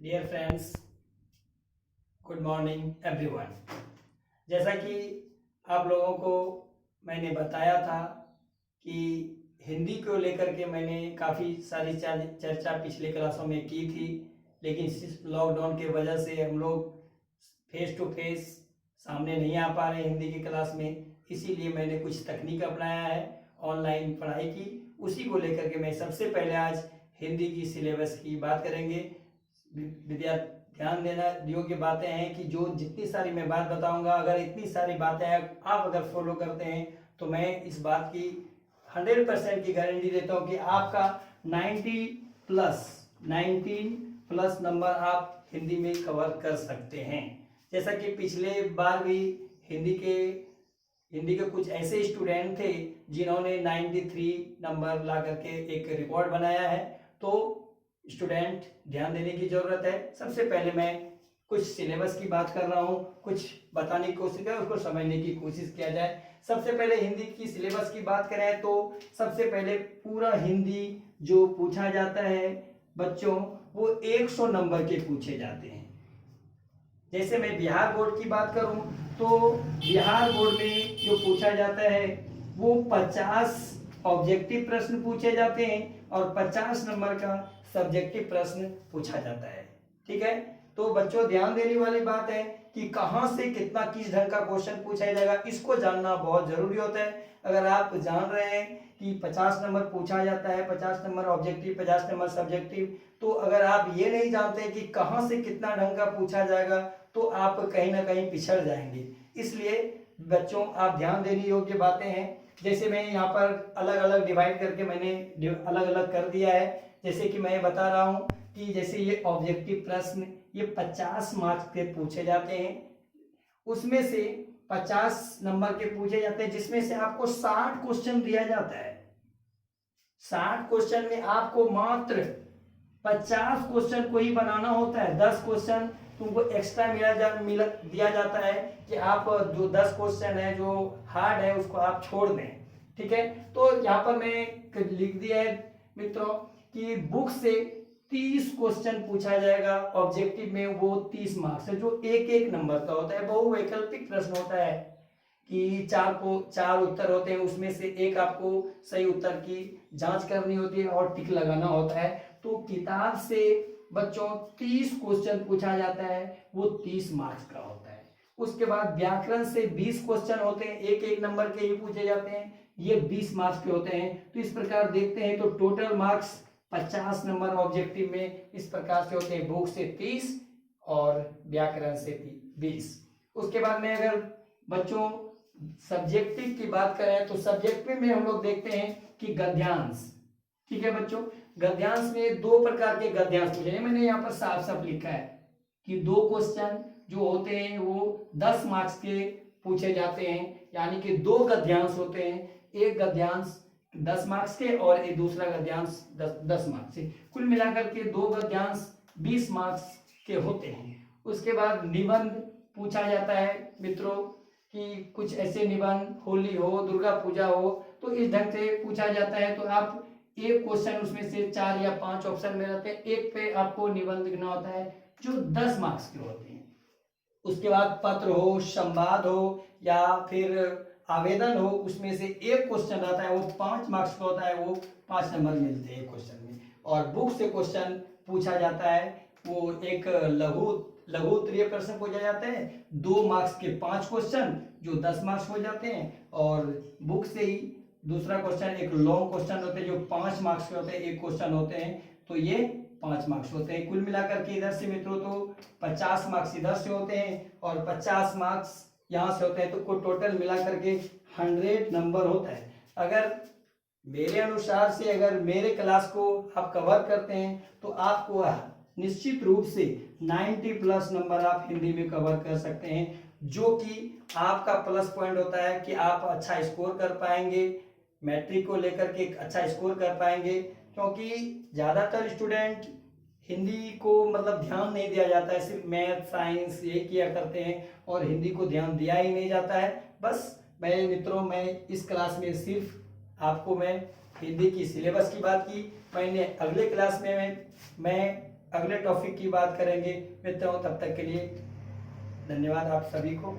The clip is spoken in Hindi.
Dear friends, good morning everyone. जैसा कि आप लोगों को मैंने बताया था कि हिंदी को लेकर के मैंने काफ़ी सारी चर्चा पिछले क्लासों में की थी, लेकिन इस लॉकडाउन के वजह से हम लोग फेस टू फेस सामने नहीं आ पा रहे हिंदी की क्लास में। इसीलिए मैंने कुछ तकनीक अपनाया है ऑनलाइन पढ़ाई की। उसी को लेकर के मैं सबसे पहले आज हिंदी की सिलेबस की बात करेंगे। विद्यार्थी ध्यान देना योग्य बातें हैं कि जो जितनी सारी मैं बात बताऊंगा, अगर इतनी सारी बातें आप अगर फॉलो करते हैं तो मैं इस बात की 100% की गारंटी देता हूं कि आपका 19 प्लस नंबर आप हिंदी में कवर कर सकते हैं। जैसा कि पिछले बार भी हिंदी के कुछ ऐसे स्टूडेंट थे जिन्होंने 93 नंबर ला करके एक रिकॉर्ड बनाया है। तो स्टूडेंट ध्यान देने की जरूरत है। सबसे पहले मैं कुछ सिलेबस की बात कर रहा हूँ, कुछ बताने की कोशिश करें, उसको समझने की कोशिश किया जाए। सबसे पहले हिंदी की सिलेबस की बात करें तो सबसे पहले पूरा हिंदी जो पूछा जाता है बच्चों, वो 100 नंबर के पूछे जाते हैं। जैसे मैं बिहार बोर्ड की बात करूं तो बिहार बोर्ड में जो पूछा जाता है वो 50 ऑब्जेक्टिव प्रश्न पूछे जाते हैं और 50 नंबर का सब्जेक्टिव प्रश्न पूछा जाता है। ठीक है, तो बच्चों ध्यान देने वाली बात है कि कहां से कितना किस ढंग का क्वेश्चन पूछा जाएगा, इसको जानना बहुत जरूरी होता है। अगर आप जान रहे हैं कि 50 नंबर पूछा जाता है, 50 नंबर ऑब्जेक्टिव, 50 नंबर सब्जेक्टिव, तो अगर आप ये नहीं जानते कि कहां से कितना ढंग का पूछा जाएगा तो आप कहीं ना कहीं पिछड़ जाएंगे। इसलिए बच्चों आप ध्यान देने योग्य बातें हैं। जैसे मैं यहाँ पर अलग अलग डिवाइड करके मैंने अलग अलग कर दिया है। जैसे कि मैं बता रहा हूँ कि जैसे ये ऑब्जेक्टिव प्रश्न ये 50 मार्क्स के पूछे जाते हैं, उसमें से 50 नंबर के पूछे जाते हैं, जिसमें से आपको 60 क्वेश्चन दिया जाता है। 60 क्वेश्चन में आपको मात्र 50 क्वेश्चन को ही बनाना होता है। 10 क्वेश्चन तुमको एक्स्ट्रा दिया जाता है कि आप जो 10 क्वेश्चन है जो हार्ड है उसको आप छोड़ दें। ठीक है, तो यहाँ पर मैं लिख दिया है मित्रों कि बुक से 30 क्वेश्चन पूछा जाएगा। ऑब्जेक्टिव में वो 30 मार्क्स है जो एक एक नंबर का होता है। बहुवैकल्पिक प्रश्न होता है कि चार उत्तर होते हैं, उसमें से एक आपको सही उत्तर की जांच करनी होती है और टिक लगाना होता है। तो किताब से बच्चों 30 क्वेश्चन पूछा जाता है, वो 30 मार्क्स का होता है। उसके बाद व्याकरण से 20 क्वेश्चन होते हैं, एक एक नंबर के ही पूछे जाते हैं, ये 20 मार्क्स के होते हैं। तो इस प्रकार देखते हैं तो टोटल मार्क्स 50 नंबर ऑब्जेक्टिव में इस प्रकार से होते हैं, बुक से 30 और व्याकरण से 20। उसके बाद में अगर बच्चों सब्जेक्टिव की बात करें तो सब्जेक्टिव में हम लोग देखते हैं कि गद्यांश। ठीक है बच्चों, गद्यांश में 2 प्रकार के गद्यांश पूछे हैं। मैंने यहाँ पर साफ साफ लिखा है कि 2 क्वेश्चन जो होते हैं वो 10 मार्क्स के पूछे जाते हैं, यानी कि 2 गद्यांश होते हैं। एक गद्यांश 10 मार्क्स के और एक दूसरा गद्यांश 10 मार्क्स से, कुल मिलाकर के 2 गद्यांश 20 मार्क्स के होते हैं। उसके बाद निबंध पूछा जाता है मित्रों कि कुछ ऐसे निबंध, होली हो, दुर्गा पूजा हो, तो इस ढंग से पूछा जाता है। तो आप एक क्वेश्चन उसमें से 4 या 5 ऑप्शन में रहते हैं, एक पे आपको निबंध लिखना होता है जो 10 मार्क्स के होते हैं। उसके बाद पत्र हो, संवाद हो या फिर आवेदन हो, उसमें से एक क्वेश्चन रहता है वो 5 मार्क्स का होता है, वो 5 नंबर मिलते हैं एक क्वेश्चन में। और बुक से क्वेश्चन पूछा जाता है, वो एक लघु उत्तरीय प्रश्न पूछा जाता है, 2 मार्क्स के 5 क्वेश्चन जो 10 मार्क्स हो जाते हैं। और बुक से ही दूसरा क्वेश्चन एक लॉन्ग क्वेश्चन होते हैं जो 5 मार्क्स के होते हैं, एक क्वेश्चन होते हैं, तो ये 5 मार्क्स होते हैं। कुल मिलाकर के इधर से मित्रों तो 50 मार्क्स इधर से होते हैं और 50 मार्क्स यहाँ से होते हैं, तो को टोटल मिलाकर के 100 नंबर होता है। अगर मेरे अनुसार से अगर मेरे क्लास को आप कवर करते हैं तो आपको निश्चित रूप से 90 प्लस नंबर आप हिंदी में कवर कर सकते हैं, जो कि आपका प्लस पॉइंट होता है कि आप अच्छा स्कोर कर पाएंगे, मैट्रिक को लेकर के अच्छा स्कोर कर पाएंगे। क्योंकि ज़्यादातर स्टूडेंट हिंदी को मतलब ध्यान नहीं दिया जाता है, सिर्फ मैथ साइंस ये किया करते हैं और हिंदी को ध्यान दिया ही नहीं जाता है। बस मैं इस क्लास में सिर्फ आपको मैं हिंदी की सिलेबस की बात की। मैंने अगले क्लास में मैं अगले टॉपिक की बात करेंगे। मिलते हो, तब तक के लिए धन्यवाद आप सभी को।